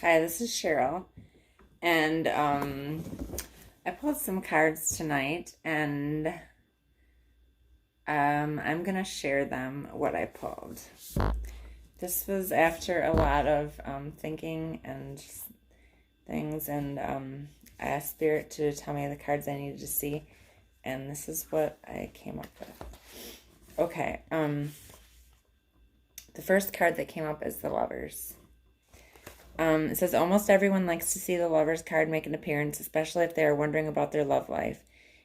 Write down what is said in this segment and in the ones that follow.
Hi, this is Cheryl, and I pulled some cards tonight, and I'm gonna share them what I pulled. This was after a lot of thinking and things, and I asked Spirit to tell me the cards I needed to see, and this is what I came up with. Okay, the first card that came up is the Lovers. It says almost everyone likes to see the Lover's card make an appearance, especially if they are wondering about their love life.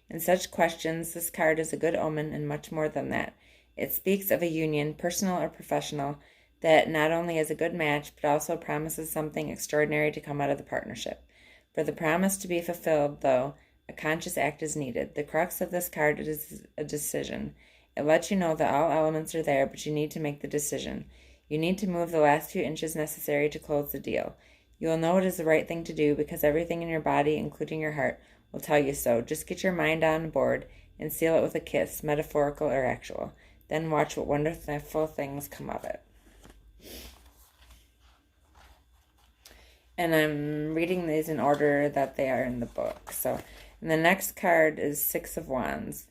In such questions, this card is a good omen and much more than that. It speaks of a union, personal or professional, that not only is a good match, but also promises something extraordinary to come out of the partnership. For the promise to be fulfilled, though, a conscious act is needed. The crux of this card is a decision. It lets you know that all elements are there, but you need to make the decision. You need to move the last few inches necessary to close the deal. You will know it is the right thing to do because everything in your body, including your heart, will tell you so. Just get your mind on board and seal it with a kiss, metaphorical or actual. Then watch what wonderful things come of it. And I'm reading these in order that they are in the book. And the next card is Six of Wands.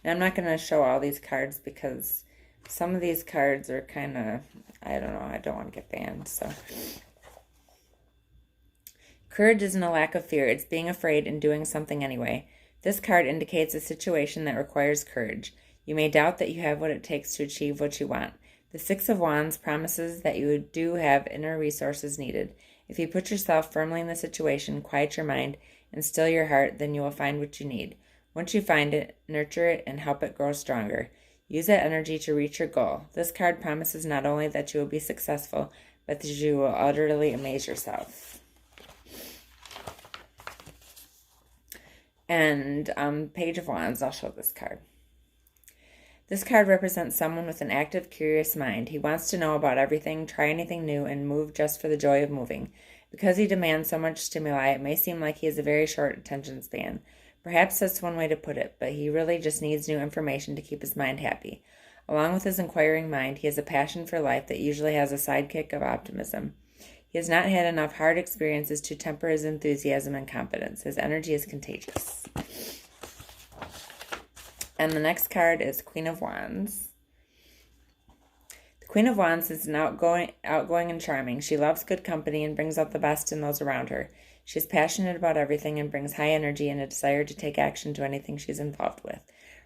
And I'm not going to show all these cards because some of these cards are kind of, I don't know, I don't want to get banned, so. Courage isn't a lack of fear, it's being afraid and doing something anyway. This card indicates a situation that requires courage. You may doubt that you have what it takes to achieve what you want. The Six of Wands promises that you do have inner resources needed. If you put yourself firmly in the situation, quiet your mind, and still your heart, then you will find what you need. Once you find it, nurture it and help it grow stronger. Use that energy to reach your goal. This card promises not only that you will be successful, but that you will utterly amaze yourself. And Page of Wands, I'll show this card. This card represents someone with an active, curious mind. He wants to know about everything, try anything new, and move just for the joy of moving. Because he demands so much stimuli, it may seem like he has a very short attention span. Perhaps that's one way to put it, but he really just needs new information to keep his mind happy. Along with his inquiring mind, he has a passion for life that usually has a sidekick of optimism. He has not had enough hard experiences to temper his enthusiasm and confidence. His energy is contagious. And the next card is Queen of Wands. The Queen of Wands is outgoing and charming. She loves good company and brings out the best in those around her. She is passionate about everything and brings high energy and a desire to take action to anything she's involved with.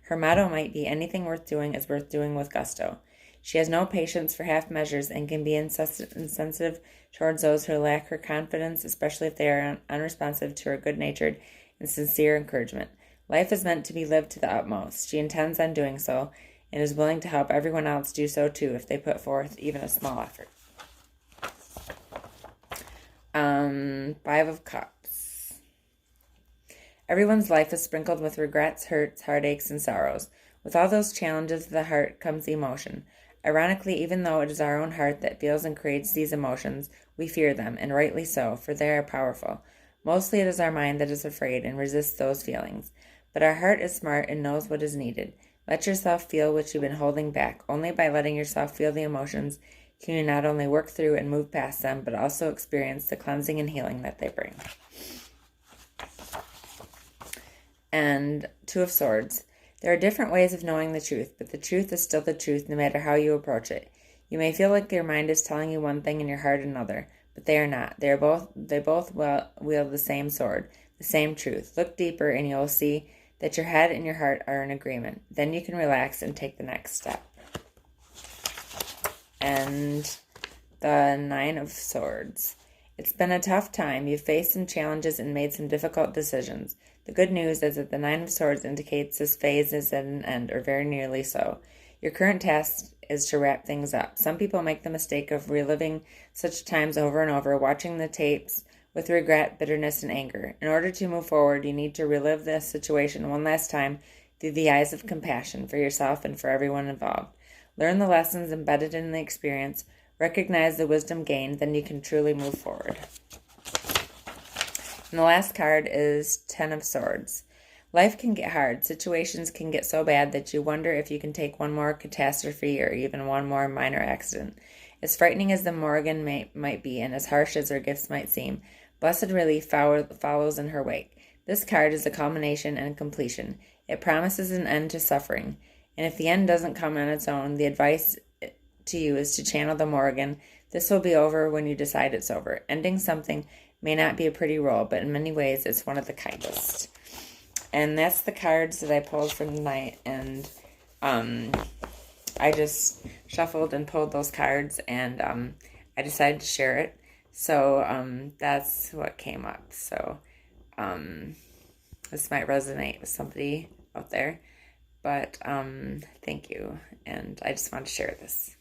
Her motto might be, anything worth doing is worth doing with gusto. She has no patience for half measures and can be insensitive towards those who lack her confidence, especially if they are unresponsive to her good-natured and sincere encouragement. Life is meant to be lived to the utmost. She intends on doing so and is willing to help everyone else do so too if they put forth even a small effort. Five of Cups. Everyone's life is sprinkled with regrets, hurts, heartaches, and sorrows. With all those challenges of the heart comes emotion. Ironically, even though it is our own heart that feels and creates these emotions, we fear them, and rightly so, for they are powerful. Mostly it is our mind that is afraid and resists those feelings. But our heart is smart and knows what is needed. Let yourself feel what you've been holding back. Only by letting yourself feel the emotions can you not only work through and move past them, but also experience the cleansing and healing that they bring. And Two of Swords. There are different ways of knowing the truth, but the truth is still the truth no matter how you approach it. You may feel like your mind is telling you one thing and your heart another, but they are not. They both wield the same sword, the same truth. Look deeper and you'll see that your head and your heart are in agreement. Then you can relax and take the next step. And the Nine of Swords. It's been a tough time. You've faced some challenges and made some difficult decisions. The good news is that the Nine of Swords indicates this phase is at an end, or very nearly so. Your current task is to wrap things up. Some people make the mistake of reliving such times over and over, watching the tapes with regret, bitterness, and anger. In order to move forward, you need to relive this situation one last time through the eyes of compassion for yourself and for everyone involved. Learn the lessons embedded in the experience, recognize the wisdom gained, then you can truly move forward. And the last card is Ten of Swords. Life can get hard. Situations can get so bad that you wonder if you can take one more catastrophe or even one more minor accident. As frightening as the Morrigan might be, and as harsh as her gifts might seem, blessed relief follows in her wake. This card is a culmination and completion. It promises an end to suffering. And if the end doesn't come on its own, the advice to you is to channel the Morrigan. This will be over when you decide it's over. Ending something may not be a pretty role, but in many ways it's one of the kindest. And that's the cards that I pulled for the night. And I just shuffled and pulled those cards, and I decided to share it. So that's what came up. So this might resonate with somebody out there. But thank you. And I just wanted to share this.